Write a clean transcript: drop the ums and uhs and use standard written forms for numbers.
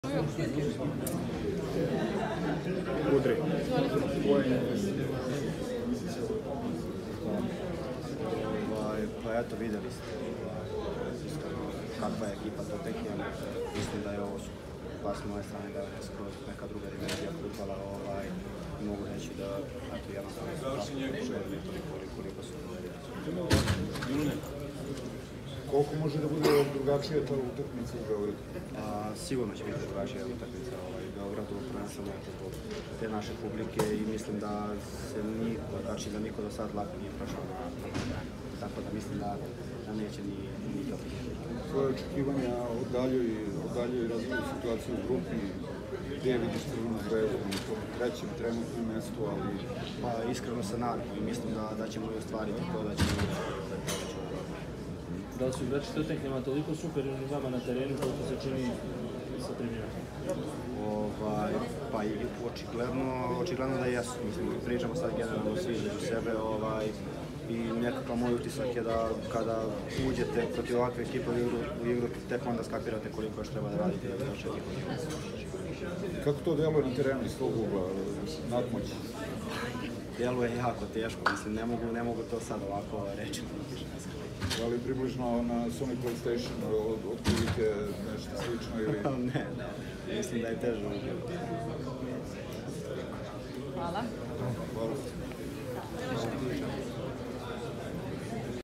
Udri. Pa eto, videli ste kakva je ekipa Totekija. Mislim da je ovo baš s moje strane da je skroz neka druga dimenzija futbala. Mogu reći da jednostavno koliko su Koliko može da bude drugačija ta utakmica u Beogradu? Sigurno će biti drugačija utakmica u Beogradu, prvenstveno zbog te naše publike i mislim da se niko do sad lako nije prošao na tako da mislim da neće ni to. Svoje očekivanja oddaljaju razvoju situaciju u grupi, gdje vidiš Crvenu zvezdu na tom trećem trenutnom mestu, ali... Pa iskreno se nadam i mislim da ćemo i ostvariti to da ćemo Da li su igrači Totekija toliko superiorni vama na terenu koliko se čini sa tribinama? Pa očigledno da jesu. Mislim, pričamo sad generalno svi između sebe i nekakav moj utisak je da kada uđete protiv ovakve ekipe u igru, tek onda skapirate koliko još treba da radite da bi došli ekipu. Kako to deluje na terenu iz tog ugla, nadmoć? Deluje jako teško, mislim, ne mogu to sad ovako reći. Da li približno na Sony PlayStation otprilike nešto slično ili... Ne, mislim da je teže. Hvala. Hvala.